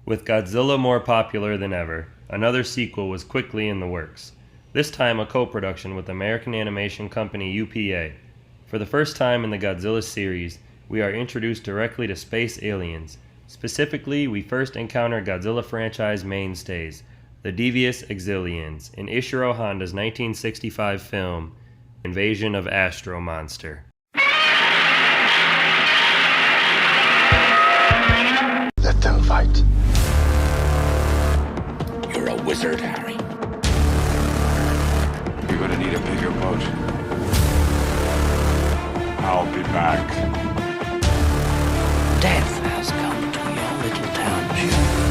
With Godzilla more popular than ever, another sequel was quickly in the works, this time a co-production with American animation company UPA. For the first time in the Godzilla series, we are introduced directly to space aliens. Specifically, we first encounter Godzilla franchise mainstays, the devious Xiliens, in Ishiro Honda's 1965 film, Invasion of Astro Monster. Let them fight. You're a wizard, Harry. You're gonna need a bigger boat. I'll be back. Death has come to your little township.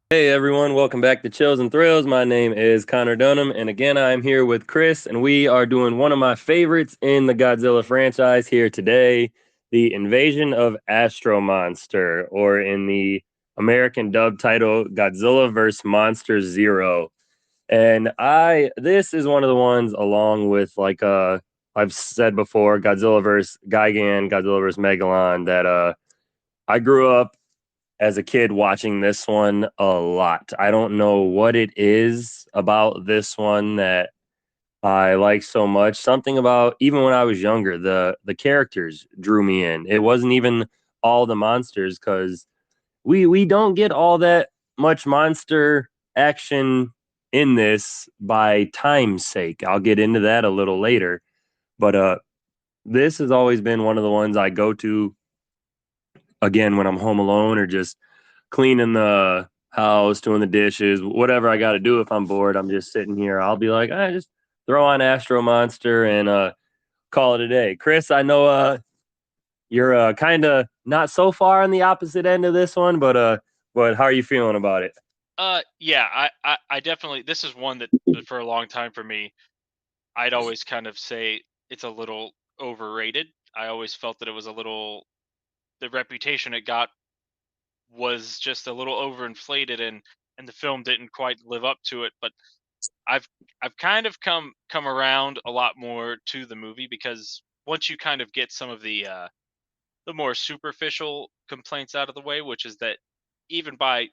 Hey everyone, welcome back to Chills and Thrills. My name is Connor Dunham, and again, I'm here with Chris, and we are doing one of my favorites in the Godzilla franchise here today, the Invasion of Astro Monster, or in the American dub title, Godzilla vs. Monster Zero. And this is one of the ones, along with I've said before, Godzilla vs. Gigan, Godzilla vs. Megalon, that I grew up as a kid watching this one a lot. I don't know what it is about this one that I like so much. Something about, even when I was younger, the characters drew me in. It wasn't even all the monsters, because we don't get all that much monster action in this by time's sake. I'll get into that a little later. But this has always been one of the ones I go to again when I'm home alone, or just cleaning the house, doing the dishes, whatever I got to do. If I'm bored, I'm just sitting here, I'll be like, I just throw on Astro Monster and call it a day. Chris, I know you're kind of not so far on the opposite end of this one, but how are you feeling about it? Yeah, I definitely, this is one that for a long time for me, I'd always kind of say it's a little overrated. I always felt that it was a little, the reputation it got was just a little overinflated, and the film didn't quite live up to it. But I've I've kind of come around a lot more to the movie, because once you kind of get some of the more superficial complaints out of the way, which is that even by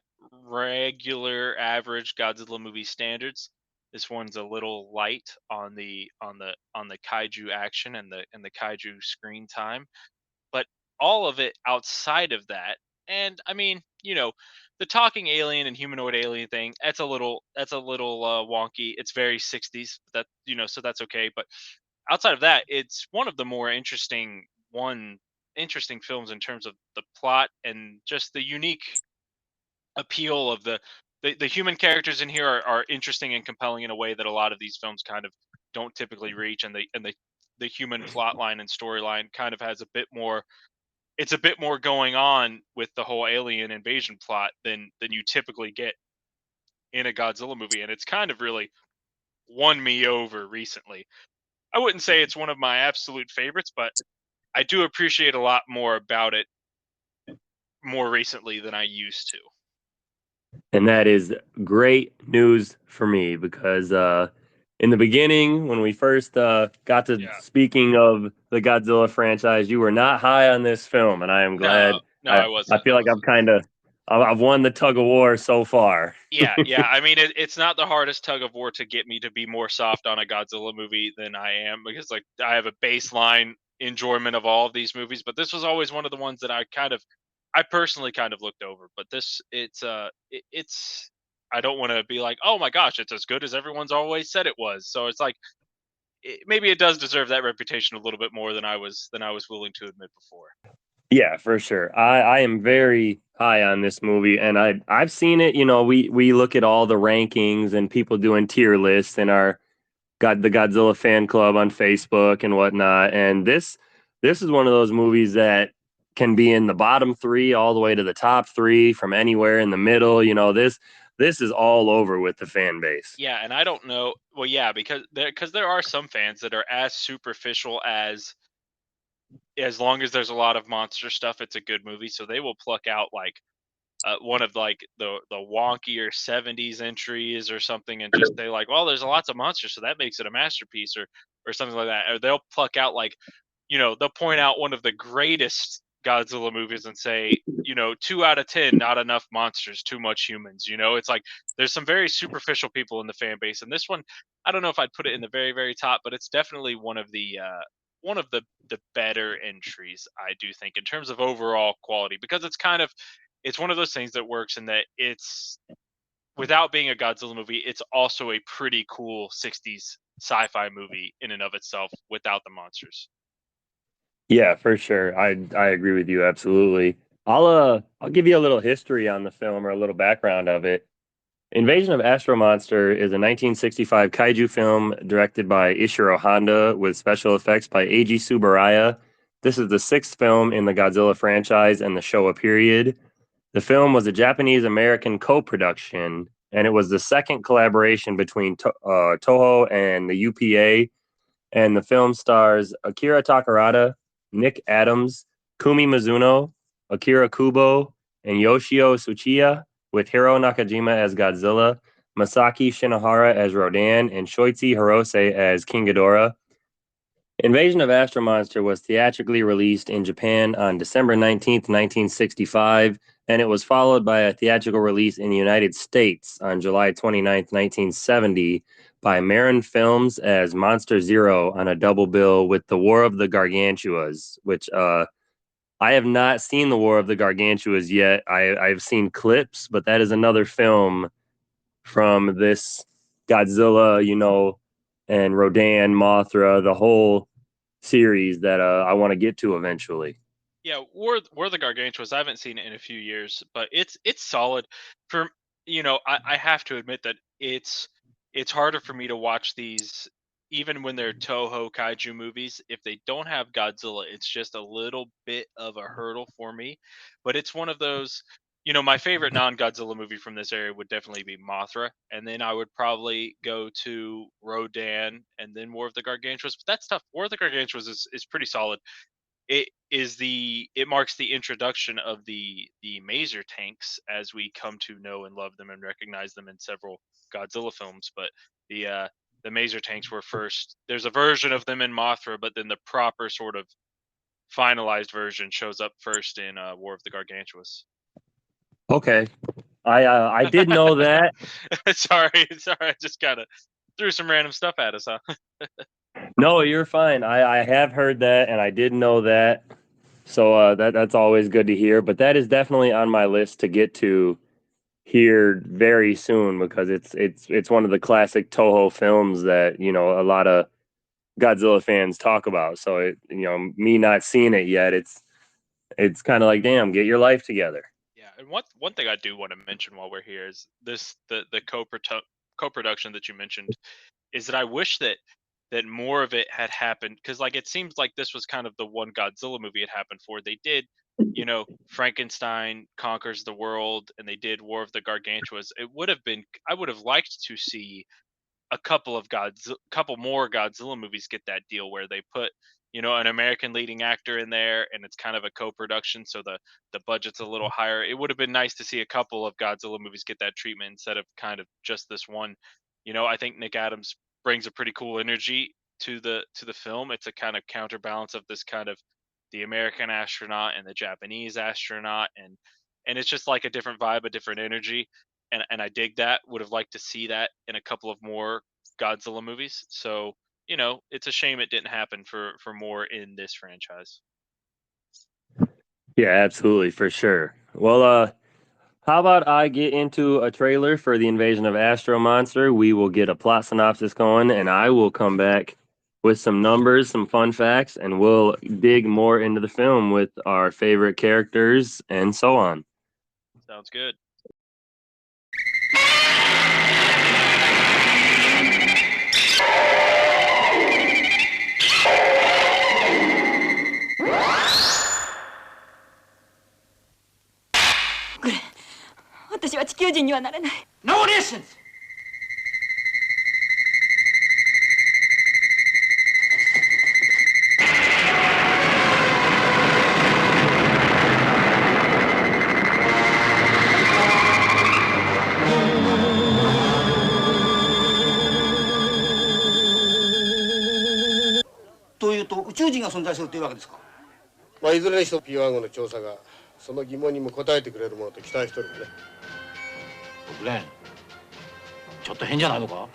regular average Godzilla movie standards, this one's a little light on the kaiju action and the kaiju screen time. But all of it outside of that, and I mean, the talking alien and humanoid alien thing, that's a little wonky. It's very 60s, that so that's okay. But outside of that, it's one of the more interesting films in terms of the plot and just the unique appeal of the human characters in here are interesting and compelling in a way that a lot of these films kind of don't typically reach. And the human plot line and storyline kind of has a bit more going on with the whole alien invasion plot than you typically get in a Godzilla movie, and it's kind of really won me over recently. I wouldn't say it's one of my absolute favorites, but I do appreciate a lot more about it more recently than I used to. And that is great news for me, because in the beginning, when we first got to Yeah. speaking of the Godzilla franchise, you were not high on this film, and I am glad. No, no, I, I I wasn't. feel like I've won the tug of war so far. Yeah, yeah. I mean, it's not the hardest tug of war to get me to be more soft on a Godzilla movie than I am, because like I have a baseline enjoyment of all of these movies, but this was always one of the ones that I personally kind of looked over. But it's I don't want to be like, oh my gosh, it's as good as everyone's always said it was. So it's like, maybe it does deserve that reputation a little bit more than I was willing to admit before. Yeah, for sure. I am very high on this movie, and I've seen it. We look at all the rankings and people doing tier lists in our the Godzilla fan club on Facebook and whatnot. And this is one of those movies that can be in the bottom three all the way to the top three, from anywhere in the middle. This is all over with the fan base. Yeah, and I don't know. Well, yeah, because there are some fans that are as superficial as long as there's a lot of monster stuff, it's a good movie. So they will pluck out like one of like the wonkier 70s entries or something, and just say like, well, there's lots of monsters, so that makes it a masterpiece, or something like that. Or they'll pluck out like, they'll point out one of the greatest Godzilla movies and say, 2 out of 10, not enough monsters, too much humans. It's like there's some very superficial people in the fan base, and this one, I don't know if I'd put it in the very, very top, but it's definitely one of the better entries, I do think, in terms of overall quality, because it's one of those things that works in that it's, without being a Godzilla movie, it's also a pretty cool 60s sci-fi movie in and of itself without the monsters. Yeah, for sure. I agree with you absolutely. I'll give you a little history on the film, or a little background of it. Invasion of Astro Monster is a 1965 kaiju film directed by Ishiro Honda with special effects by Eiji Tsuburaya. This is the 6th film in the Godzilla franchise and the Showa period. The film was a Japanese-American co-production, and it was the second collaboration between Toho and the UPA. And the film stars Akira Takarada, Nick Adams, Kumi Mizuno, Akira Kubo, and Yoshio Tsuchiya, with Hiro Nakajima as Godzilla, Masaki Shinohara as Rodan, and Shoichi Hirose as King Ghidorah. Invasion of Astro Monster was theatrically released in Japan on December 19th, 1965, and it was followed by a theatrical release in the United States on July 29th, 1970, by Marin Films as Monster Zero on a double bill with The War of the Gargantuas, which I have not seen The War of the Gargantuas yet. I've seen clips, but that is another film from this Godzilla, and Rodan, Mothra, the whole series that I want to get to eventually. Yeah, War of the Gargantuas, I haven't seen it in a few years, but it's solid. For I have to admit that it's harder for me to watch these, even when they're Toho kaiju movies. If they don't have Godzilla, it's just a little bit of a hurdle for me. But it's one of those, my favorite non-Godzilla movie from this area would definitely be Mothra, and then I would probably go to Rodan, and then War of the Gargantuas. But that's tough. War of the Gargantuas is pretty solid. It marks the introduction of the Maser tanks, as we come to know and love them and recognize them in several Godzilla films. But the Maser tanks were first. There's a version of them in Mothra, but then the proper sort of finalized version shows up first in War of the Gargantuas. Okay, I did know that. sorry, I just kind of threw some random stuff at us, huh? No, you're fine. I have heard that, and I did know that. So that's always good to hear. But that is definitely on my list to get to here very soon, because it's one of the classic Toho films that a lot of Godzilla fans talk about. So me not seeing it yet, it's kind of like, damn, get your life together. Yeah, and one thing I do want to mention while we're here is the co-production that you mentioned, is that I wish that more of it had happened, because like it seems like this was kind of the one Godzilla movie it happened for. They did, Frankenstein Conquers the World, and they did War of the Gargantuas. I would have liked to see a couple more Godzilla movies get that deal where they put an American leading actor in there, and it's kind of a co-production, so the budget's a little higher. It would have been nice to see a couple of Godzilla movies get that treatment instead of kind of just this one. I think Nick Adams brings a pretty cool energy to the film. It's a kind of counterbalance of this kind of the American astronaut and the Japanese astronaut, and it's just like a different vibe, a different energy, and I dig that. Would have liked to see that in a couple of more Godzilla movies. So it's a shame it didn't happen for more in this franchise. Yeah, absolutely, for sure. Well, how about I get into a trailer for the Invasion of Astro Monster? We will get a plot synopsis going, and I will come back with some numbers, some fun facts, and we'll dig more into the film with our favorite characters and so on. Sounds good. No distance! 宙人が存在するというわけですか。まあ、いずれにしても P1 号の調査がその疑問にも答えてくれるものと期待してるんでね。グレン、ちょっと変じゃないのか。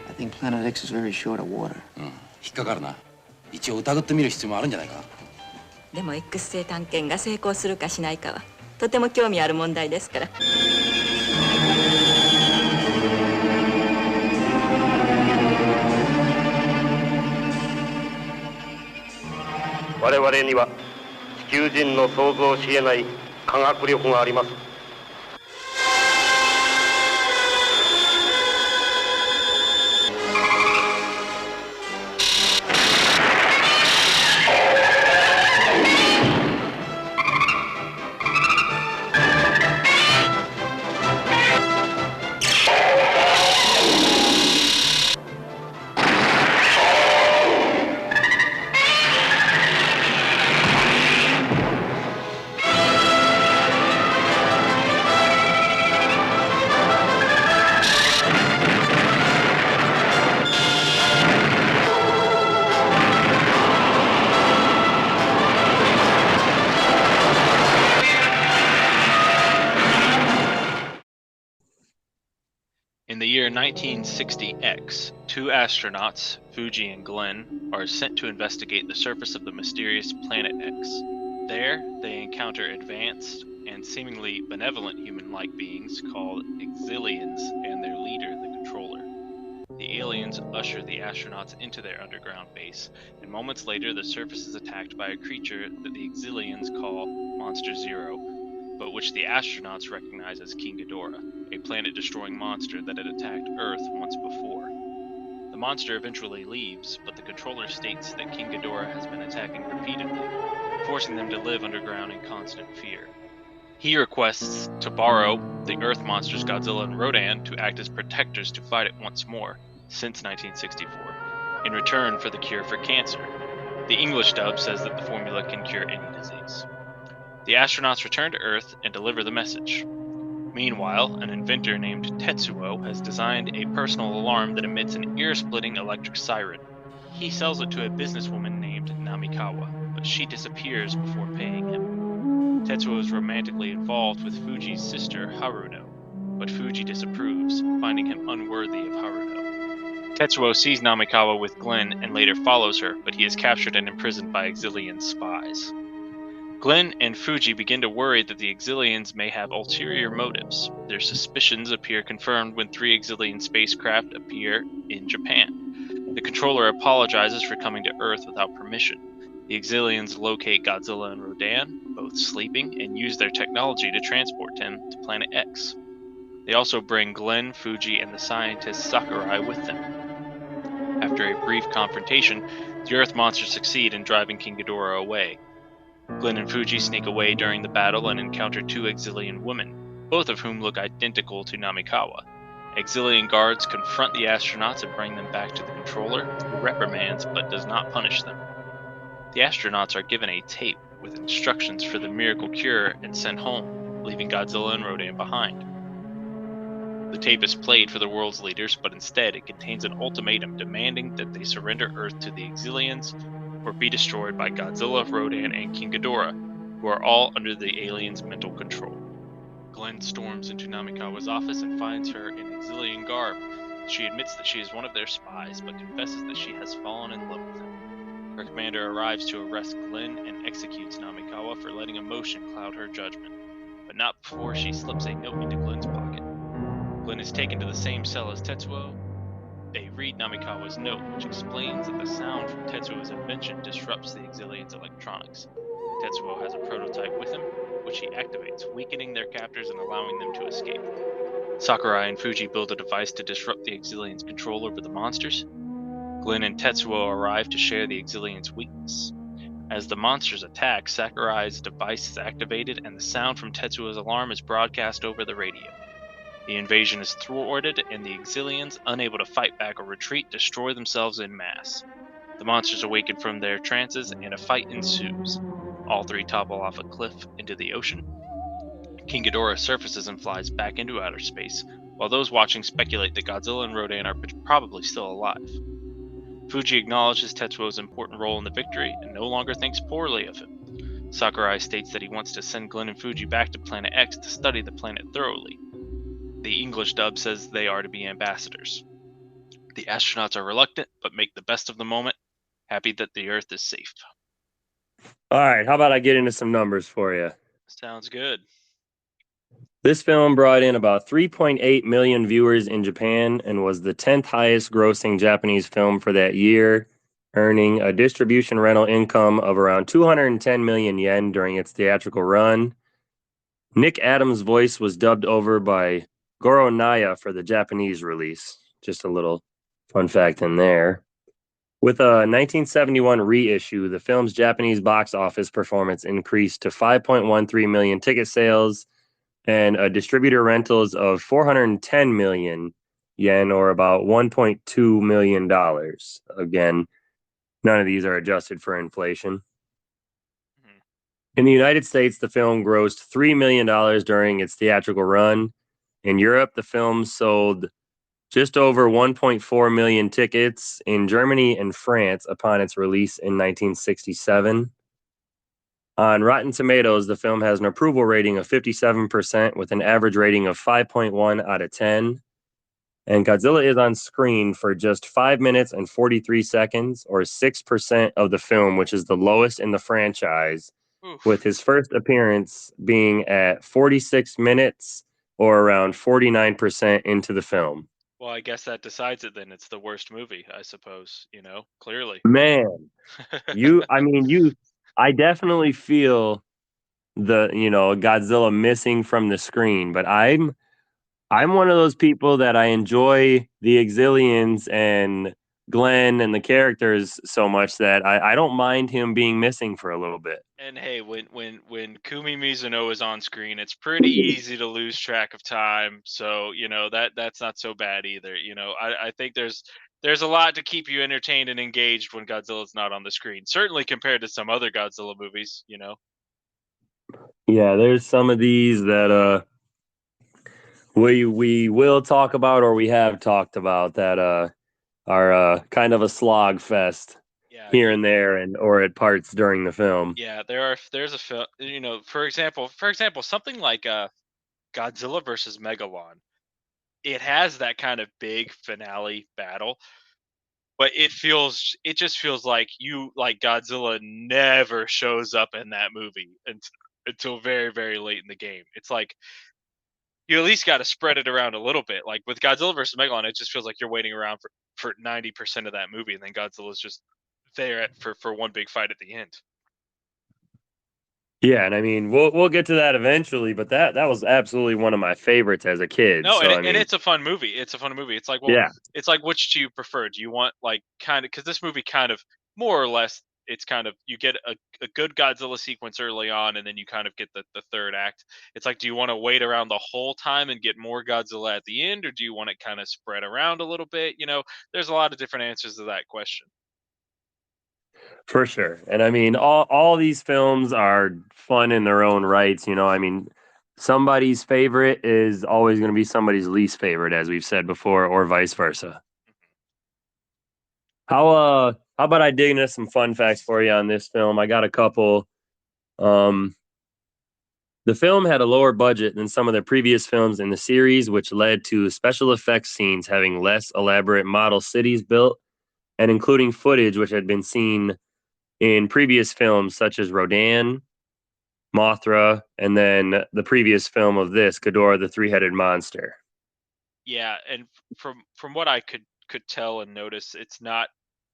I think Planet X is very short of water. 引っかかるな。一応疑ってみる必要もあるんじゃないか。でも X 星探検が成功するかしないかはとても興味ある問題ですから。我々には地球人の想像しえない科学力があります。In the year 1960X, two astronauts, Fuji and Glenn, are sent to investigate the surface of the mysterious planet X. There, they encounter advanced and seemingly benevolent human-like beings called Xiliens and their leader, the Controller. The aliens usher the astronauts into their underground base, and moments later the surface is attacked by a creature that the Xiliens call Monster Zero, but which the astronauts recognize as King Ghidorah, a planet-destroying monster that had attacked Earth once before. The monster eventually leaves, but the Controller states that King Ghidorah has been attacking repeatedly, forcing them to live underground in constant fear. He requests to borrow the Earth monsters Godzilla and Rodan to act as protectors to fight it once more, since 1964, in return for the cure for cancer. The English dub says that the formula can cure any disease. The astronauts return to Earth and deliver the message. Meanwhile, an inventor named Tetsuo has designed a personal alarm that emits an ear-splitting electric siren. He sells it to a businesswoman named Namikawa, but she disappears before paying him. Tetsuo is romantically involved with Fuji's sister, Haruno, but Fuji disapproves, finding him unworthy of Haruno. Tetsuo sees Namikawa with Glenn and later follows her, but he is captured and imprisoned by Xilien spies. Glenn and Fuji begin to worry that the Xiliens may have ulterior motives. Their suspicions appear confirmed when 3 Xilien spacecraft appear in Japan. The Controller apologizes for coming to Earth without permission. The Xiliens locate Godzilla and Rodan, both sleeping, and use their technology to transport him to Planet X. They also bring Glenn, Fuji, and the scientist Sakurai with them. After a brief confrontation, the Earth monsters succeed in driving King Ghidorah away. Glenn and Fuji sneak away during the battle and encounter 2 Xilien women, both of whom look identical to Namikawa. Xilien guards confront the astronauts and bring them back to the Controller, who reprimands but does not punish them. The astronauts are given a tape with instructions for the miracle cure and sent home, leaving Godzilla and Rodan behind. The tape is played for the world's leaders, but instead it contains an ultimatum demanding that they surrender Earth to the Xiliens or be destroyed by Godzilla, Rodan, and King Ghidorah, who are all under the aliens' mental control. Glenn storms into Namikawa's office and finds her in Xilien garb. She admits that she is one of their spies, but confesses that she has fallen in love with him. Her commander arrives to arrest Glenn and executes Namikawa for letting emotion cloud her judgment, but not before she slips a note into Glenn's pocket. Glenn is taken to the same cell as Tetsuo. They read Namikawa's note, which explains that the sound from Tetsuo's invention disrupts the Xiliens' electronics. Tetsuo has a prototype with him, which he activates, weakening their captors and allowing them to escape. Sakurai and Fuji build a device to disrupt the Xiliens' control over the monsters. Glenn and Tetsuo arrive to share the Xiliens' weakness. As the monsters attack, Sakurai's device is activated and the sound from Tetsuo's alarm is broadcast over the radio. The invasion is thwarted, and the Xiliens, unable to fight back or retreat, destroy themselves en masse. The monsters awaken from their trances, and a fight ensues. All three topple off a cliff into the ocean. King Ghidorah surfaces and flies back into outer space, while those watching speculate that Godzilla and Rodan are probably still alive. Fuji acknowledges Tetsuo's important role in the victory and no longer thinks poorly of him. Sakurai states that he wants to send Glenn and Fuji back to Planet X to study the planet thoroughly. The English dub says they are to be ambassadors. The astronauts are reluctant, but make the best of the moment, happy that the Earth is safe. All right, how about I get into some numbers for you? Sounds good. This film brought in about 3.8 million viewers in Japan and was the 10th highest grossing Japanese film for that year, earning a distribution rental income of around 210 million yen during its theatrical run. Nick Adams' voice was dubbed over by Goro Naya for the Japanese release. Just a little fun fact in there. With a 1971 reissue, the film's Japanese box office performance increased to 5.13 million ticket sales and a distributor rentals of 410 million yen, or about $1.2 million. Again, none of these are adjusted for inflation. In the United States, the film grossed $3 million during its theatrical run. In Europe, the film sold just over 1.4 million tickets in Germany and France upon its release in 1967. On Rotten Tomatoes, the film has an approval rating of 57% with an average rating of 5.1 out of 10. And Godzilla is on screen for just 5 minutes and 43 seconds, or 6% of the film, which is the lowest in the franchise, Oof. with his first appearance being at 46 minutes, or around 49% into the film. Well, I guess that decides it then. It's the worst movie, I suppose, clearly. Man, I definitely feel the, Godzilla missing from the screen, but I'm one of those people that I enjoy the Xiliens and Glenn and the characters so much that I don't mind him being missing for a little bit. And hey, when Kumi Mizuno is on screen, it's pretty easy to lose track of time. So that's not so bad either. I think there's a lot to keep you entertained and engaged when Godzilla's not on the screen. Certainly compared to some other Godzilla movies. Yeah, there's some of these that we will talk about, or we have talked about, that are kind of a slog fest Yeah, here and there, and or at parts during the film. yeah. There's a film. For example, something like Godzilla versus Megalon. It has that kind of big finale battle, but it just feels like Godzilla never shows up in that movie until very, very late in the game. It's like you at least got to spread it around a little bit. Like with Godzilla versus Megalon, it just feels like you're waiting around for 90% of that movie, and then Godzilla's just there for one big fight at the end. Yeah, and I mean we'll get to that eventually, but that was absolutely one of my favorites as a kid. No, So and it's a fun movie. It's a fun movie. It's like, well, yeah, it's like, which do you prefer? Do you want like kind of, because this movie kind of more or less, it's kind of, you get a good Godzilla sequence early on, and then you kind of get the third act. It's like, do you want to wait around the whole time and get more Godzilla at the end, or do you want it kind of spread around a little bit? There's a lot of different answers to that question. for sure. And I mean all these films are fun in their own rights. I mean somebody's favorite is always going to be somebody's least favorite, as we've said before, or vice versa. How about I dig into some fun facts for you on this film? I got a couple. Um, the film had a lower budget than some of the previous films in the series, which led to special effects scenes having less elaborate model cities built, and including footage which had been seen in previous films such as Rodan, Mothra, and then the previous film of this, Ghidorah the Three-Headed Monster. Yeah, and from what I could tell and notice, it's not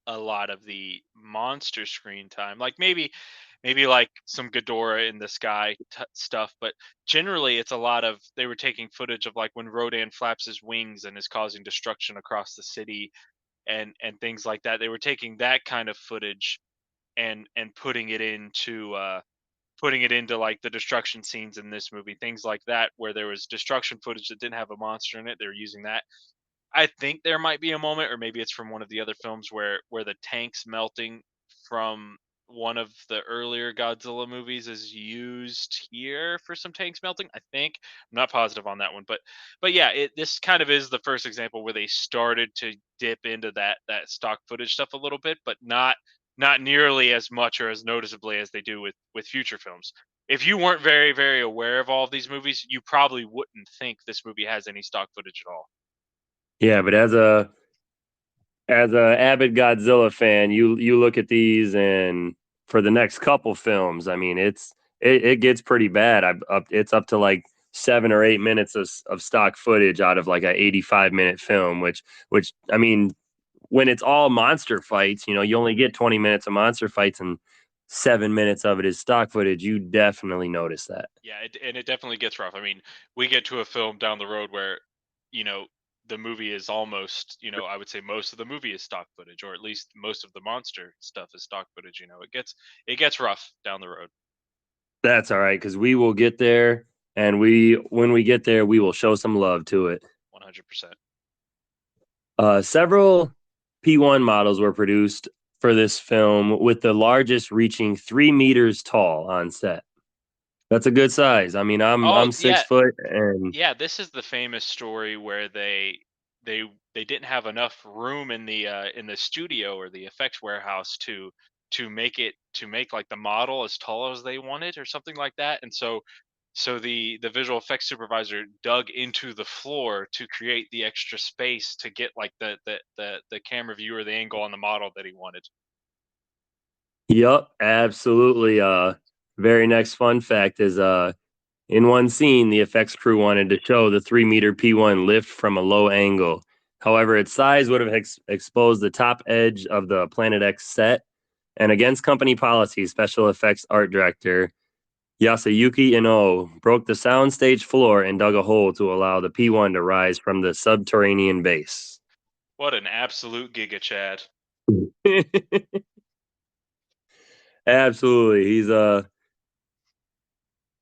a lot of the monster screen time. Like maybe like some Ghidorah in the sky stuff, but generally it's a lot of, they were taking footage of like when Rodan flaps his wings and is causing destruction across the city and things like that. They were taking that kind of footage and putting it into like the destruction scenes in this movie, things like that, where there was destruction footage that didn't have a monster in it. They're using that. I think there might be a moment, or maybe it's from one of the other films where the tanks melting from one of the earlier Godzilla movies is used here for some tanks melting. I think I'm not positive on that one, but yeah, this kind of is the first example where they started to dip into that stock footage stuff a little bit, but not nearly as much or as noticeably as they do with future films. If you weren't very aware of all of these movies, you probably wouldn't think this movie has any stock footage at all. Yeah, but as a avid Godzilla fan, you look at these, and for the next couple films, I mean, it gets pretty bad. It's up to like 7 or 8 minutes of stock footage out of like a 85-minute film, which I mean, when it's all monster fights, you only get 20 minutes of monster fights and 7 minutes of it is stock footage. You definitely notice that. Yeah, and it definitely gets rough. I mean, we get to a film down the road where, you know, the movie is almost, I would say most of the movie is stock footage, or at least most of the monster stuff is stock footage. It gets rough down the road. That's all right, because we will get there, and when we get there, we will show some love to it. 100%. Several P1 models were produced for this film, with the largest reaching 3 meters tall on set. That's a good size. I mean, Oh I'm six yeah, foot, and yeah. This is the famous story where they they didn't have enough room in the studio or the effects warehouse to make like the model as tall as they wanted or something like that, and so the visual effects supervisor dug into the floor to create the extra space to get like the camera view or the angle on the model that he wanted. yep, absolutely. Very next fun fact is in one scene, the effects crew wanted to show the 3 meter P1 lift from a low angle. However, its size would have exposed the top edge of the Planet X set, and against company policy, special effects art director Yasuyuki Ino broke the soundstage floor and dug a hole to allow the P1 to rise from the subterranean base. What an absolute giga Chad. Absolutely.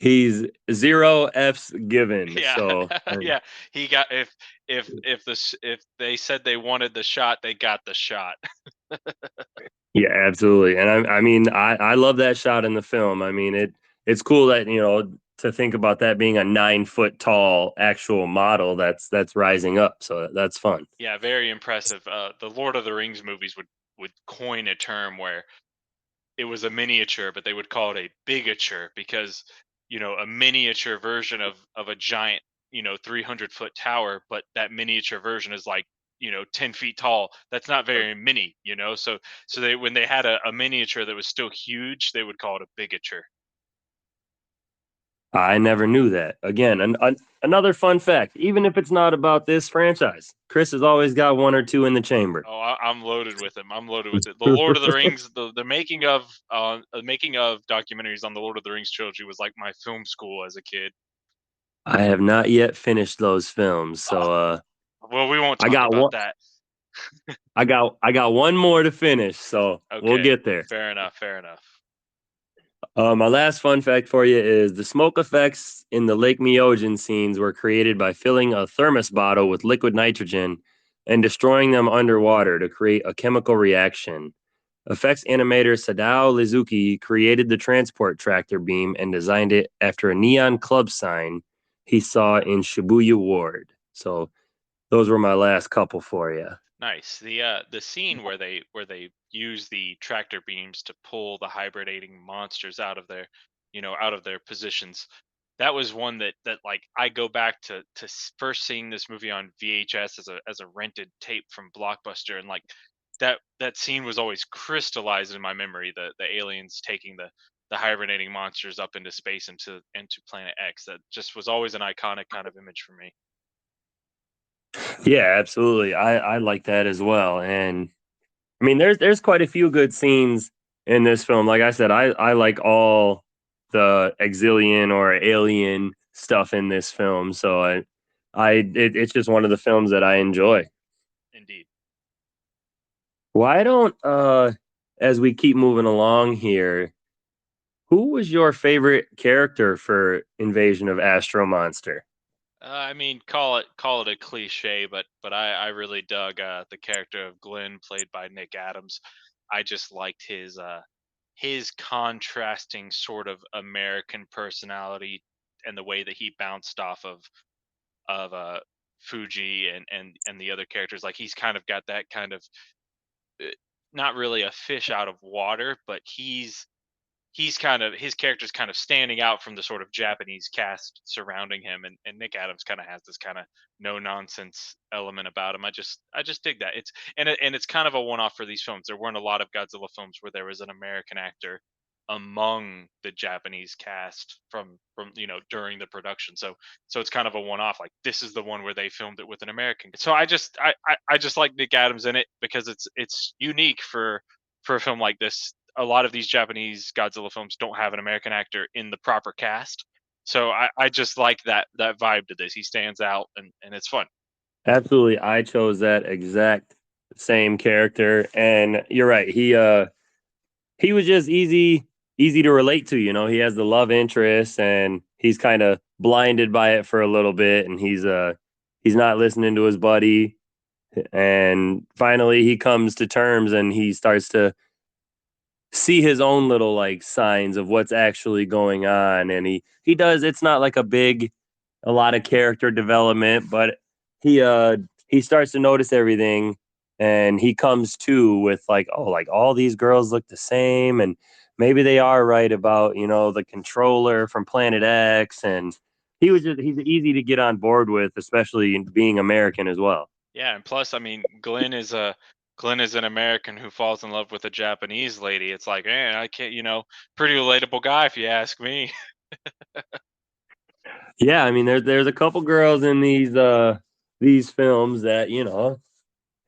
He's zero F's given. Yeah, So yeah. He got if they said they wanted the shot, they got the shot. yeah, absolutely. And I mean, I love that shot in the film. I mean, it's cool that, to think about that being a 9 foot tall actual model that's rising up. So that's fun. Yeah, very impressive. The Lord of the Rings movies would coin a term where it was a miniature, but they would call it a bigature because a miniature version of a giant 300-foot tower, but that miniature version is like 10 feet tall. That's not very mini, so they when they had a miniature that was still huge, they would call it a bigature. I never knew that. Again, another fun fact, even if it's not about this franchise, Chris has always got one or two in the chamber. Oh, I'm loaded with them. I'm loaded with it. The Lord of the Rings, the making of documentaries on the Lord of the Rings trilogy was like my film school as a kid. I have not yet finished those films, so Well, we won't I talk got about one. that. I got one more to finish, so we'll Okay, get there. fair enough. Fair enough. My last fun fact for you is the smoke effects in the Lake Miojin scenes were created by filling a thermos bottle with liquid nitrogen and destroying them underwater to create a chemical reaction. Effects animator Sadao Lizuki created the transport tractor beam and designed it after a neon club sign he saw in Shibuya Ward. So those were my last couple for you. Nice. The scene where they use the tractor beams to pull the hibernating monsters out of their positions. That was one that like I go back to first seeing this movie on VHS as a rented tape from Blockbuster, and like that scene was always crystallized in my memory. The aliens taking the hibernating monsters up into space into Planet X. That just was always an iconic kind of image for me. Yeah, absolutely. I like that as well. And I mean, there's quite a few good scenes in this film. Like I said, I like all the Xiliens or alien stuff in this film. So it's just one of the films that I enjoy. Indeed. Why don't as we keep moving along here, Who was your favorite character for Invasion of Astro Monster? I mean, call it a cliche, but I really dug the character of Glenn, played by Nick Adams. I just liked his contrasting sort of American personality and the way that he bounced off of Fuji and the other characters. Like he's kind of got that kind of uh, not really a fish out of water, but he's kind of his character's kind of standing out from the sort of Japanese cast surrounding him, and Nick Adams kind of has this kind of no nonsense element about him. I just dig that. And it's kind of a one off for these films. There weren't a lot of Godzilla films where there was an American actor among the Japanese cast from during the production. So it's kind of a one off. Like this is the one where they filmed it with an American. So I just like Nick Adams in it because it's unique for a film like this. A lot of these Japanese Godzilla films don't have an American actor in the proper cast. So I just like that vibe to this. He stands out and it's fun. Absolutely, I chose that exact same character, and you're right. He was just easy to relate to. He has the love interest, and he's kind of blinded by it for a little bit, and he's not listening to his buddy, and finally he comes to terms, and he starts to see his own little like signs of what's actually going on, and he does. It's not like a lot of character development, but he starts to notice everything, and he comes to with like, oh, like all these girls look the same, and maybe they are right about the controller from Planet X, and he's easy to get on board with, especially being American as well. Yeah, and plus, I mean, Glenn is an American who falls in love with a Japanese lady. It's like, man, I can't, pretty relatable guy if you ask me. Yeah, I mean, there's a couple girls in these films that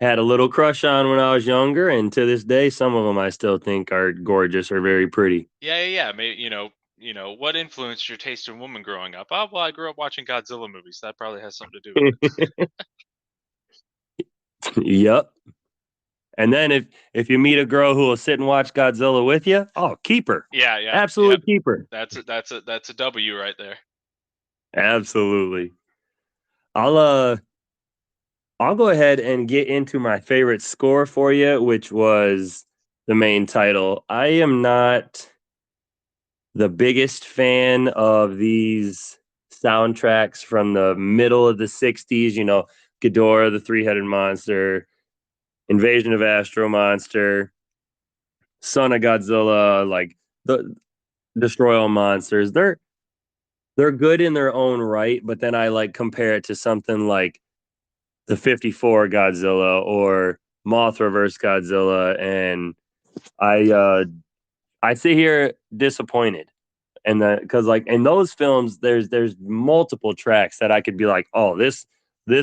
had a little crush on when I was younger, and to this day, some of them I still think are gorgeous or very pretty. Yeah. Maybe what influenced your taste in women growing up? Oh, well, I grew up watching Godzilla movies. That probably has something to do with it. Yep. And then if you meet a girl who will sit and watch Godzilla with you, oh, keep her. Yeah. Absolutely keep her. That's a W right there. Absolutely. I'll uh I'll go ahead and get into my favorite score for you, which was the main title. I am not the biggest fan of these soundtracks from the middle of the 60s, Ghidorah, the three-headed monster, Invasion of Astro Monster, Son of Godzilla, like the Destroy All Monsters. They're good in their own right, but then I like compare it to something like the 54 Godzilla or Mothra vs. Godzilla, and I uh I sit here disappointed. And because like in those films, there's multiple tracks that I could be like, oh, this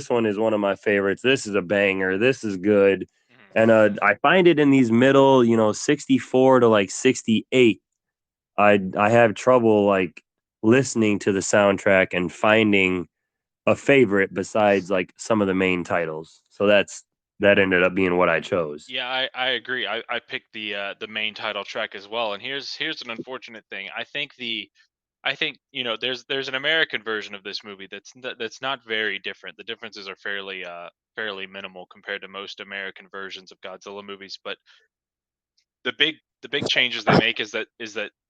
one is one of my favorites. This is a banger. This is good. Mhm. And I find it in these middle, 64 to like 68. I have trouble like listening to the soundtrack and finding a favorite besides like some of the main titles. So that ended up being what I chose. Yeah, I agree. I picked the main title track as well. And here's an unfortunate thing. I think there's an American version of this movie that's not very different. The differences are fairly minimal compared to most American versions of Godzilla movies. But the big changes they make is that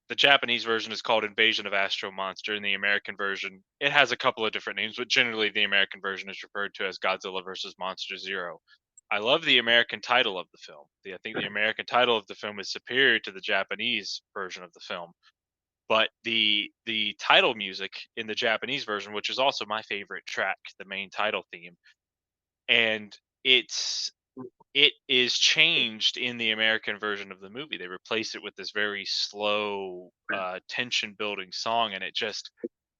the Japanese version is called Invasion of Astro Monster, and the American version it has a couple of different names, but generally the American version is referred to as Godzilla versus Monster Zero. I love the American title of the film. I think the American title of the film is superior to the Japanese version of the film, but the title music in the Japanese version, which is also my favorite track, the main title theme, and it's it is changed in the American version of the movie. They replace it with this very slow, tension building song, and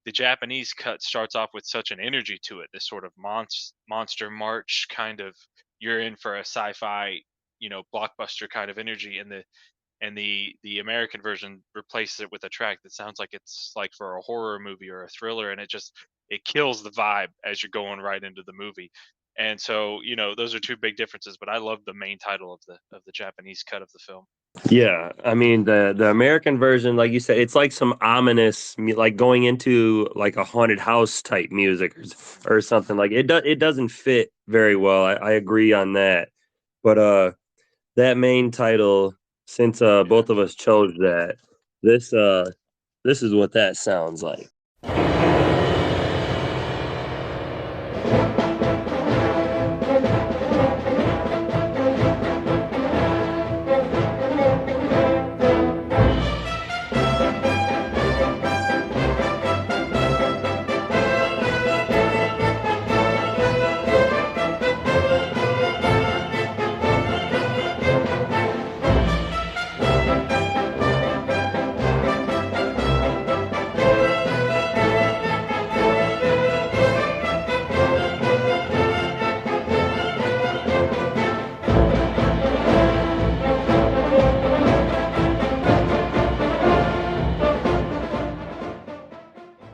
the Japanese cut starts off with such an energy to it. This sort of monster march kind of you're in for a sci-fi, blockbuster kind of energy, and the American version replaces it with a track that sounds like it's like for a horror movie or a thriller, and it kills the vibe as you're going right into the movie. And so, those are two big differences, but I love the main title of the Japanese cut of the film. Yeah, I mean the American version, like you said, it's like some ominous, like going into like a haunted house type music or something. Like it doesn't fit very well. I agree on that. But that main title, since Yeah. both of us chose that, this this is what that sounds like.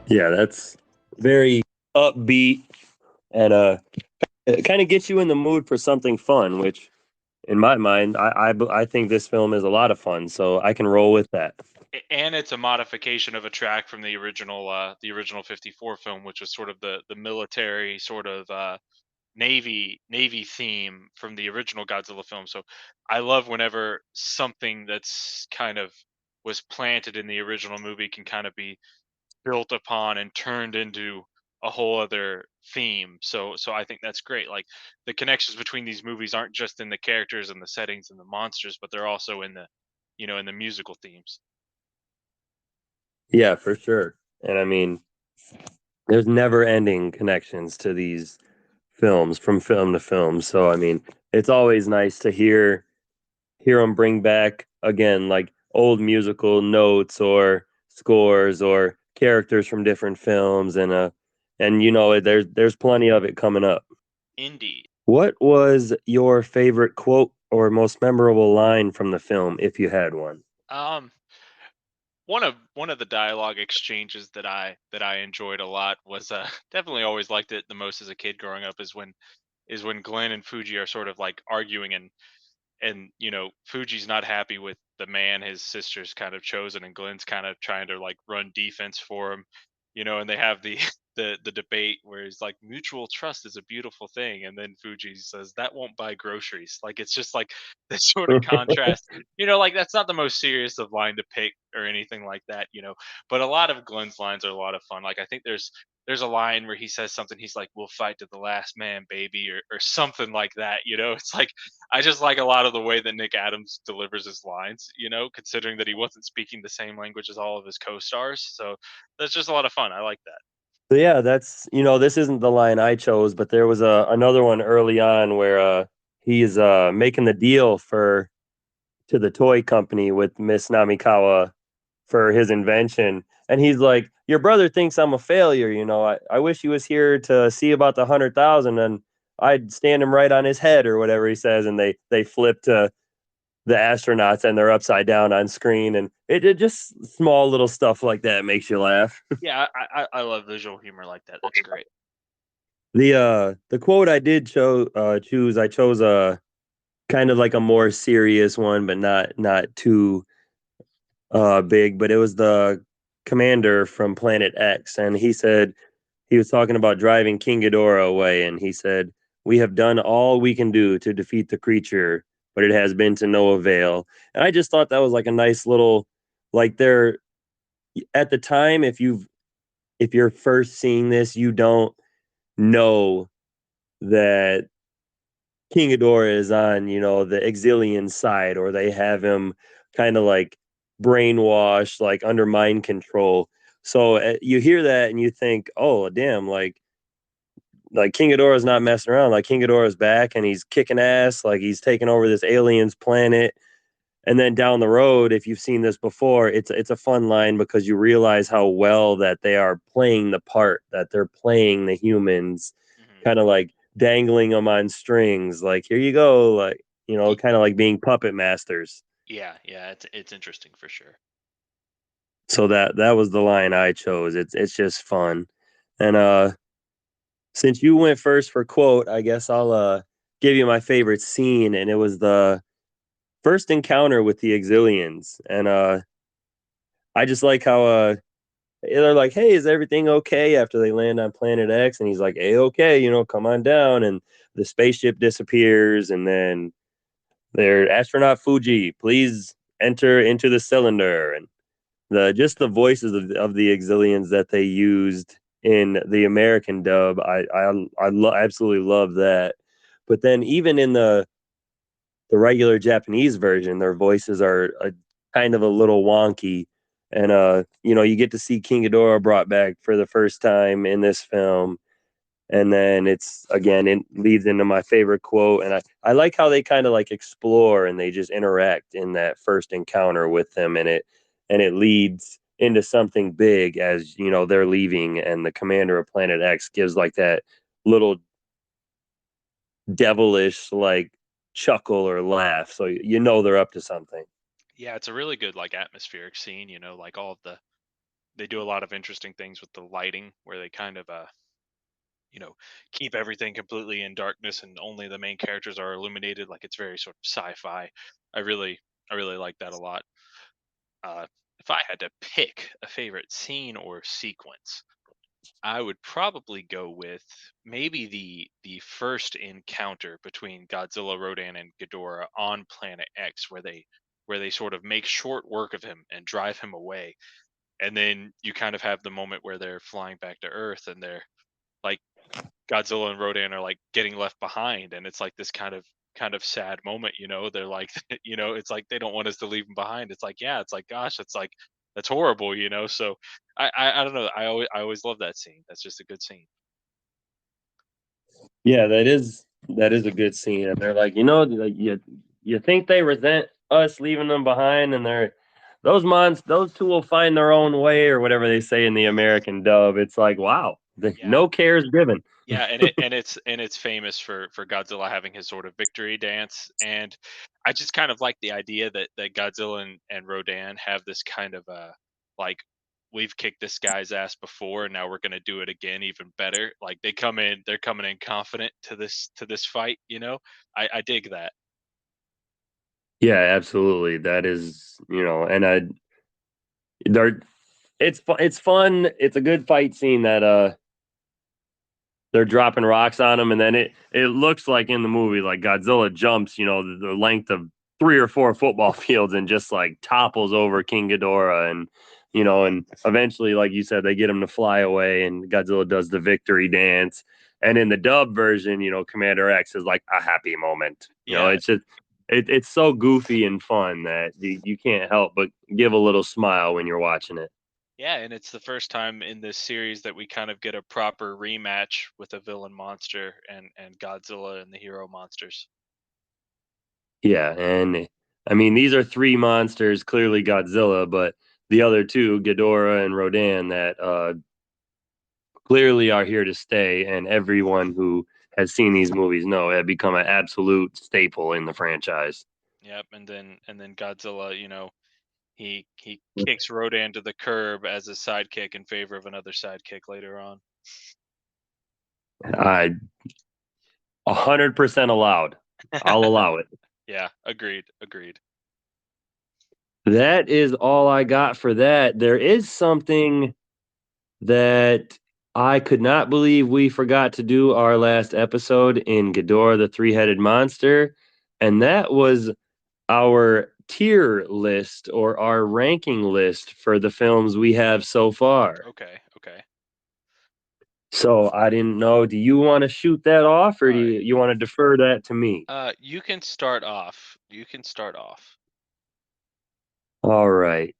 Yeah, that's very upbeat and it kind of gets you in the mood for something fun, which in my mind, I think this film is a lot of fun, so I can roll with that. And it's a modification of a track from the original 54 film, which was sort of the military sort of navy theme from the original Godzilla film. So I love whenever something that's kind of was planted in the original movie can kind of be built upon and turned into a whole other theme. So I think that's great. Like the connections between these movies aren't just in the characters and the settings and the monsters, but they're also in the in the musical themes. Yeah, for sure. And I mean, there's never ending connections to these films from film to film. So I mean, it's always nice to hear them bring back again like old musical notes or scores or characters from different films and there's plenty of it coming up. Indeed. What was your favorite quote or most memorable line from the film if you had one? Um one of the dialogue exchanges that I enjoyed a lot was definitely always liked it the most as a kid growing up is when Glenn and Fuji are sort of like arguing and Fuji's not happy with the man his sister's kind of chosen, and Glenn's kind of trying to like run defense for him, and they have the the debate where he's like mutual trust is a beautiful thing, and then Fuji says that won't buy groceries. Like it's just like this sort of contrast, like that's not the most serious of line to pick or anything like that, but a lot of Glenn's lines are a lot of fun. Like I think there's a line where he says something, he's like, we'll fight to the last man, baby, or something like that. It's like I just like a lot of the way that Nick Adams delivers his lines, considering that he wasn't speaking the same language as all of his co-stars. So that's just a lot of fun. I like that. So yeah, that's this isn't the line I chose, but there was another one early on where he's making the deal for to the toy company with Miss Namikawa for his invention. And he's like, your brother thinks I'm a failure. I wish he was here to see about the 100,000 and I'd stand him right on his head or whatever he says. And they flip to the astronauts and they're upside down on screen. And it just small little stuff like that makes you laugh. Yeah, I love visual humor like that. That's great. The quote I did choose, I chose a kind of like a more serious one, but not too big, but it was the commander from Planet X, and he said he was talking about driving King Ghidorah away, and he said, "We have done all we can do to defeat the creature, but it has been to no avail." And I just thought that was like a nice little, like there at the time, if you're first seeing this, you don't know that King Ghidorah is on, the Xiliens side, or they have him kind of like brainwashed, like under mind control. So you hear that and you think, oh, damn, like King Ghidorah's not messing around. Like King Ghidorah's back and he's kicking ass, like he's taking over this aliens planet. And then down the road, if you've seen this before, it's a fun line because you realize how well that they are playing the part, that they're playing the humans, Hmm. kind of like dangling them on strings. Like here you go, like kind of like being puppet masters. Yeah, it's interesting for sure. So that was the line I chose. It's just fun, and since you went first for quote, I guess I'll give you my favorite scene, and it was the first encounter with the Xiliens, and I just like how they're like, "Hey, is everything okay?" After they land on Planet X, and he's like, "Hey, okay, come on down." And the spaceship disappears, and then they're astronaut Fuji, please enter into the cylinder, and the voices of the Xiliens that they used in the American dub, absolutely love that. But then even in the regular Japanese version, their voices are kind of a little wonky. And you get to see King Ghidorah brought back for the first time in this film. And then it leads into my favorite quote. And I like how they kind of like explore and they just interact in that first encounter with them, and it leads into something big as they're leaving, and the commander of Planet X gives like that little devilish like chuckle or laugh, so they're up to something. Yeah, it's a really good like atmospheric scene. Like all of they do a lot of interesting things with the lighting, where they kind of keep everything completely in darkness and only the main characters are illuminated. Like it's very sort of sci-fi. I really I really like that a lot. If I had to pick a favorite scene or sequence, I would probably go with maybe the first encounter between Godzilla, Rodan, and Ghidorah on Planet X, where they sort of make short work of him and drive him away, and then you kind of have the moment where they're flying back to Earth, and they're like Godzilla and Rodan are like getting left behind, and it's like this kind of sad moment. They're like, it's like they don't want us to leave them behind. It's like, yeah, it's like, gosh, it's like that's horrible. So I don't know. I always love that scene. That's just a good scene. Yeah, that is a good scene. And they're like, like you think they resent us leaving them behind, and those two will find their own way, or whatever they say in the American dub. It's like, wow, Yeah. no cares given. Yeah, and it's famous for Godzilla having his sort of victory dance, and I just kind of like the idea that Godzilla and Rodan have this kind of like, we've kicked this guy's ass before and now we're gonna do it again even better. Like they're coming in confident to this fight. I dig that. Yeah, absolutely. That is, and they're it's fun. It's a good fight scene that they're dropping rocks on him, and then it looks like in the movie like Godzilla jumps, the length of 3 or 4 football fields and just like topples over King Ghidorah, and eventually, like you said, they get him to fly away, and Godzilla does the victory dance. And in the dub version, Commander X is like a happy moment. Yeah. It's just it's so goofy and fun that you can't help but give a little smile when you're watching it. Yeah, and it's the first time in this series that we kind of get a proper rematch with a villain monster and Godzilla and the hero monsters. Yeah, and I mean these are three monsters, clearly Godzilla, but the other two, Ghidorah and Rodan, that clearly are here to stay, and everyone who has seen these movies know have become an absolute staple in the franchise. Yep, and then Godzilla, he kicks Rodan to the curb as a sidekick in favor of another sidekick later on. I 100% allowed. I'll allow it. Yeah, agreed. That is all I got for that. There is something that I could not believe we forgot to do our last episode in Ghidorah the Three-Headed Monster, and that was our tier list or our ranking list for the films we have so far. Okay. So I didn't know, do you want to shoot that off, or All do right. you want to defer that to me? You can start off. You can start off. All right.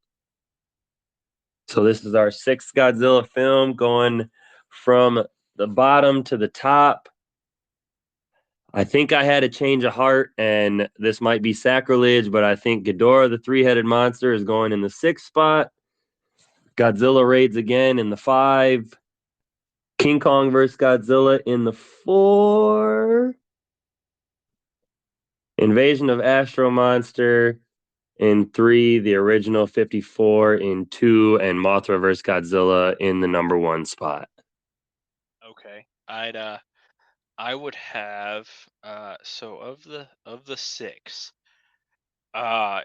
So this is our sixth Godzilla film, going from the bottom to the top. I think I had a change of heart, and this might be sacrilege, but I think Ghidorah, the three-headed monster, is going in the sixth spot. Godzilla raids again in the 5. King Kong vs. Godzilla in the 4. Invasion of Astro Monster in 3. The original 54 in 2, and Mothra vs. Godzilla in the number 1 spot. Okay. I would have so of the 6,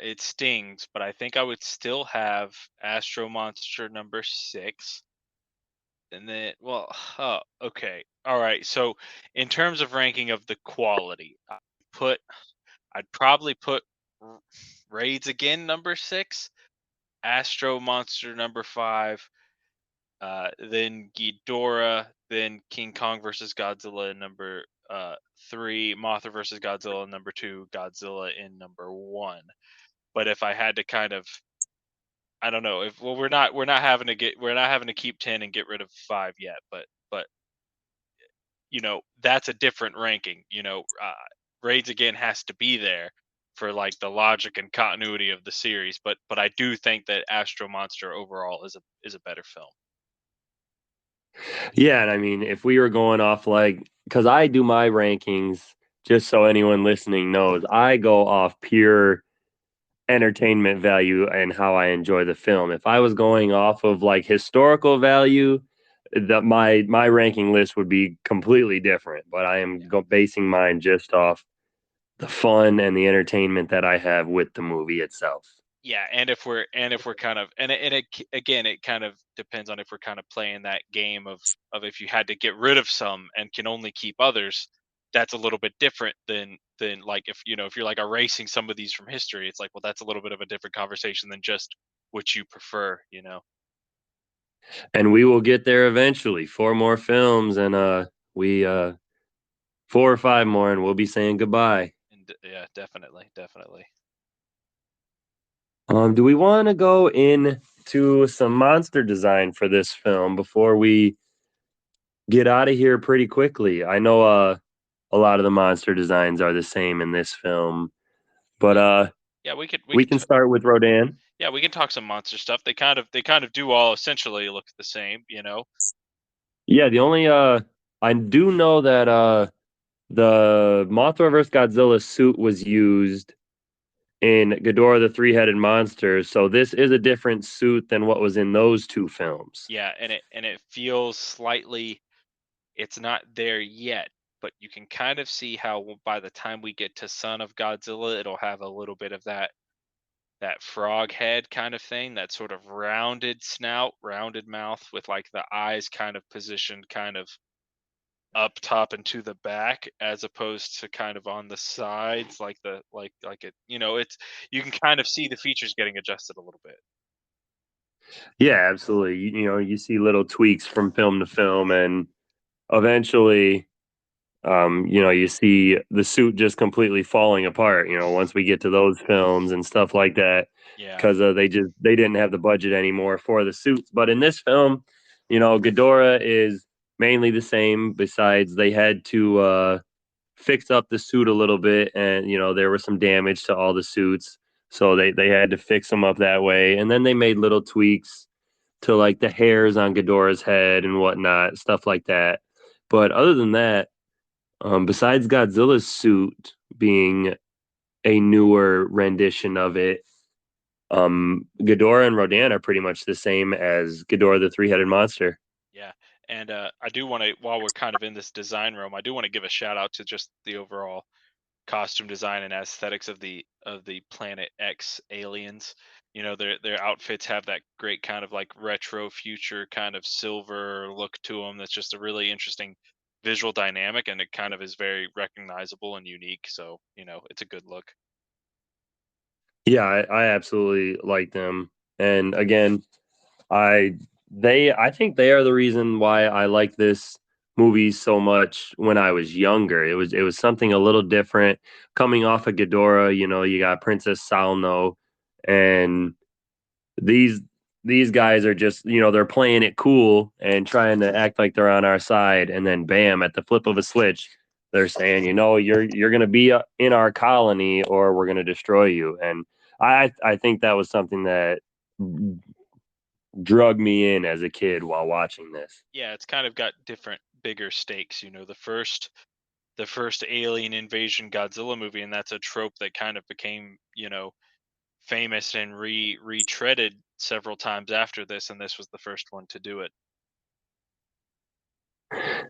It stings, but I think I would still have Astro Monster number 6. And then, well, okay. All right. So, in terms of ranking of the quality, put I'd probably put R- Raids Again number 6, Astro Monster number 5, then Ghidorah, then King Kong versus Godzilla in number 3, Mothra versus Godzilla in number 2, Godzilla in number 1. But if I had to kind of, I don't know, if well we're not having to keep 10 and get rid of 5 yet, but that's a different ranking. Raids Again has to be there for like the logic and continuity of the series, but I do think that Astro Monster overall is a better film. Yeah, and I mean, if we were going off like, because I do my rankings, just so anyone listening knows, I go off pure entertainment value and how I enjoy the film. If I was going off of like historical value, that my ranking list would be completely different. But I am basing mine just off the fun and the entertainment that I have with the movie itself. Yeah, and if we're kind of again, it kind of depends on if we're kind of playing that game of if you had to get rid of some and can only keep others. That's a little bit different than like if you're like erasing some of these from history. It's like, well, that's a little bit of a different conversation than just what you prefer. And we will get there eventually. Four more films, and we 4 or 5 more, and we'll be saying goodbye. And yeah, definitely. Do we want to go into some monster design for this film before we get out of here pretty quickly? I know a lot of the monster designs are the same in this film, but Yeah, we we could can start with Rodan. yeah, we can talk some monster stuff. They kind of do all essentially look the same. Yeah, the only I do know that the Mothra vs. Godzilla suit was used in Ghidorah the Three-Headed Monster, so this is a different suit than what was in those two films. Yeah, and it feels slightly, it's not there yet, but you can kind of see how by the time we get to Son of Godzilla, it'll have a little bit of that frog head kind of thing, that sort of rounded snout, rounded mouth with like the eyes kind of positioned kind of up top and to the back as opposed to kind of on the sides like it's you can kind of see the features getting adjusted a little bit. Yeah, absolutely. You see little tweaks from film to film, and eventually, you see the suit just completely falling apart. Once we get to those films and stuff like that, Yeah. because they didn't have the budget anymore for the suits. But in this film, Ghidorah is mainly the same. Besides, they had to fix up the suit a little bit, and there was some damage to all the suits, so they had to fix them up that way. And then they made little tweaks to like the hairs on Ghidorah's head and whatnot, stuff like that. But other than that, besides Godzilla's suit being a newer rendition of it, Ghidorah and Rodan are pretty much the same as Ghidorah the Three-Headed Monster. Yeah. And I do want to, while we're kind of in this design realm, I do want to give a shout out to just the overall costume design and aesthetics of the Planet X aliens. Their outfits have that great kind of like retro future kind of silver look to them. That's just a really interesting visual dynamic, and it kind of is very recognizable and unique. So it's a good look. Yeah, I absolutely like them. And again, I I think they are the reason why I like this movie so much when I was younger. It was something a little different coming off of Ghidorah. You got Princess Salno, and these these guys are just they're playing it cool and trying to act like they're on our side, and then bam, at the flip of a switch, they're saying, you're gonna be in our colony or we're gonna destroy you. And I think that was something that drug me in as a kid while watching this. Yeah, it's kind of got different, bigger stakes. The first Alien Invasion Godzilla movie, and that's a trope that kind of became famous and retreaded several times after this, and this was the first one to do it.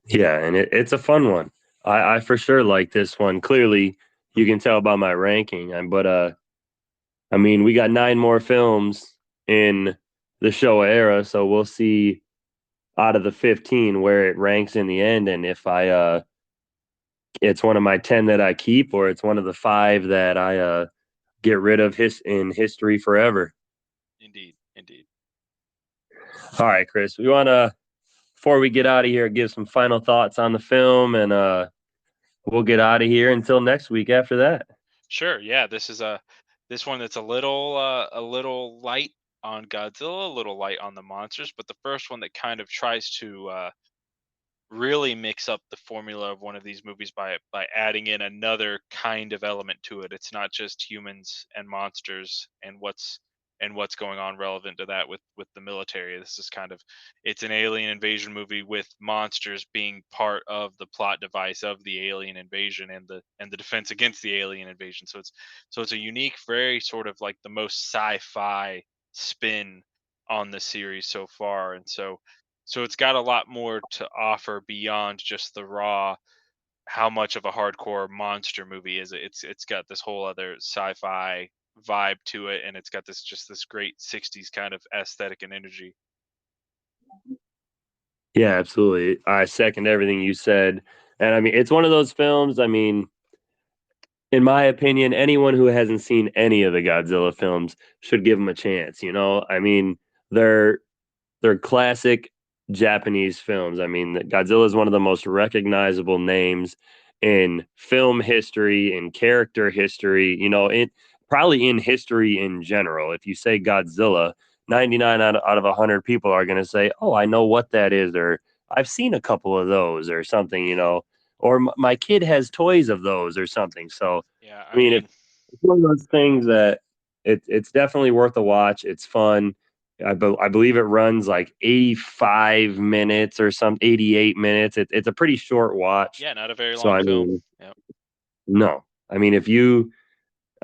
Yeah, and it's a fun one. I for sure like this one. Clearly, you can tell by my ranking. But I mean, we got 9 more films in the Showa era, so we'll see out of the 15 where it ranks in the end, and if it's one of my 10 that I keep, or it's one of the 5 that I get rid of in history forever. Indeed. All right, Chris, we want to, before we get out of here, give some final thoughts on the film, and we'll get out of here until next week after that. Sure. Yeah, this is this one that's a little light on Godzilla, a little light on the monsters, but the first one that kind of tries to really mix up the formula of one of these movies by adding in another kind of element to it. It's not just humans and monsters and what's going on relevant to that with the military. This is kind of, it's an alien invasion movie with monsters being part of the plot device of the alien invasion and the defense against the alien invasion. So it's a unique, very sort of like the most sci-fi spin on the series so far. And so it's got a lot more to offer beyond just the raw how much of a hardcore monster movie is it. It's got this whole other sci-fi vibe to it, and it's got this great 60s kind of aesthetic and energy. Yeah, absolutely. I second everything you said. And I mean, it's one of those films, I mean, in my opinion, anyone who hasn't seen any of the Godzilla films should give them a chance, you know? I mean, they're classic Japanese films. I mean, Godzilla is one of the most recognizable names in film history, in character history, you know, probably in history in general. If you say Godzilla, 99 out of 100 people are going to say, "Oh, I know what that is," or "I've seen a couple of those," or something, you know, or "My kid has toys of those," or something. So, Yeah, I I mean, mean, it's one of those things that it's definitely worth a watch. It's fun. I believe it runs like 85 minutes or some 88 minutes. It's a pretty short watch. yeah, not a very So long I film. mean, Yeah. no. I mean,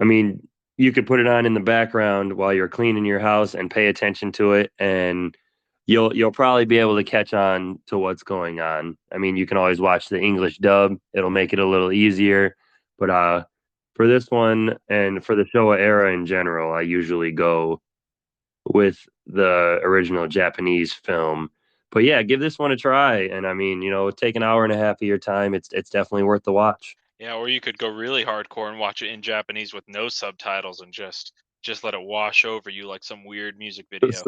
I mean, you could put it on in the background while you're cleaning your house and pay attention to it, and you'll probably be able to catch on to what's going on. I mean, you can always watch the English dub. It'll make it a little easier. But for this one and for the Showa era in general, I usually go with the original Japanese film. But yeah, give this one a try. And I mean, you know, take an hour and a half of your time. It's definitely worth the watch. Yeah, or you could go really hardcore and watch it in Japanese with no subtitles and just let it wash over you like some weird music video.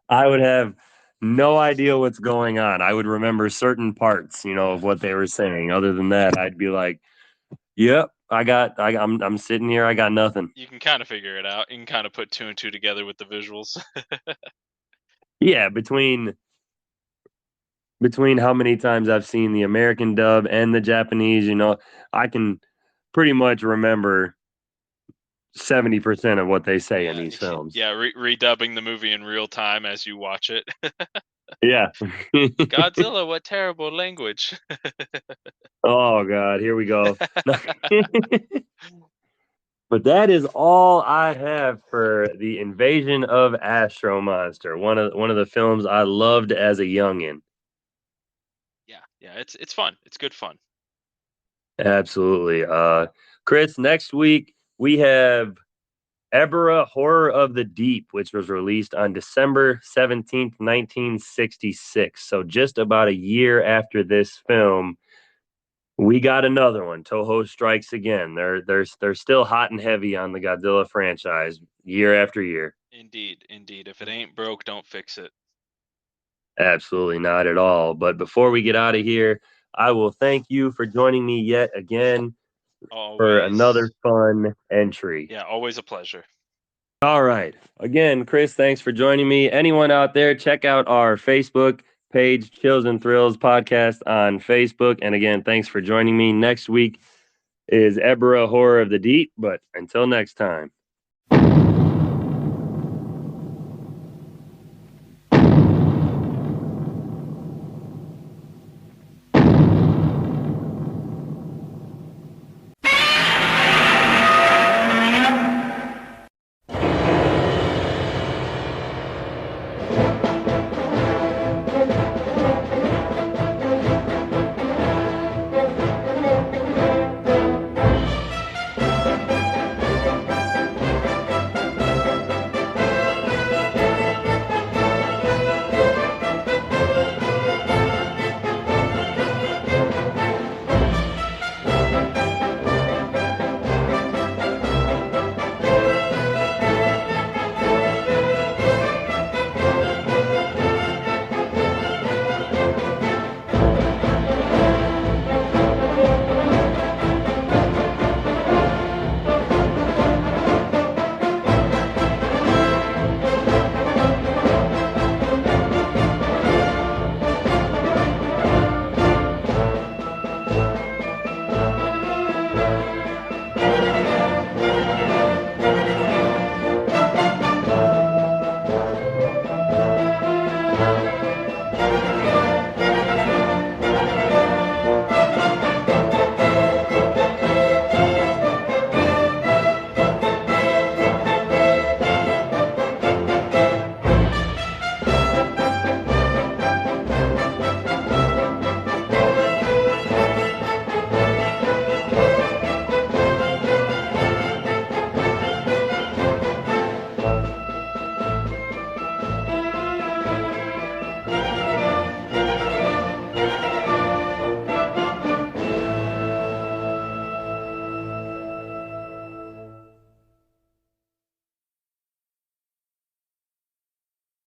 I would have no idea what's going on. I would remember certain parts, you know, of what they were saying. Other than that, I'd be like, "Yep, I'm sitting here. I got nothing." You can kind of figure it out. You can kind of put two and two together with the visuals. Yeah, between how many times I've seen the American dub and the Japanese, you know, I can pretty much remember 70% of what they say in Yeah, these films. yeah, redubbing the movie in real time as you watch it. Yeah. Godzilla, what terrible language. Oh God, here we go. But that is all I have for the Invasion of Astro Monster. One of the films I loved as a youngin. Yeah, it's fun. It's good fun. Absolutely. Chris, next week we have Ebera Horror of the Deep, which was released on December 17th, 1966. So just about a year after this film, we got another one. Toho strikes again. They're still hot and heavy on the Godzilla franchise year after year. Indeed. If it ain't broke, don't fix it. Absolutely not at all. But before we get out of here, I will thank you for joining me yet again for Always. another fun entry. Yeah, always a pleasure. All right. Again, Chris, thanks for joining me. Anyone out there, check out our Facebook page, Chills and Thrills Podcast on Facebook. And again, thanks for joining me. Next week is Ebera Horror of the Deep. But until next time.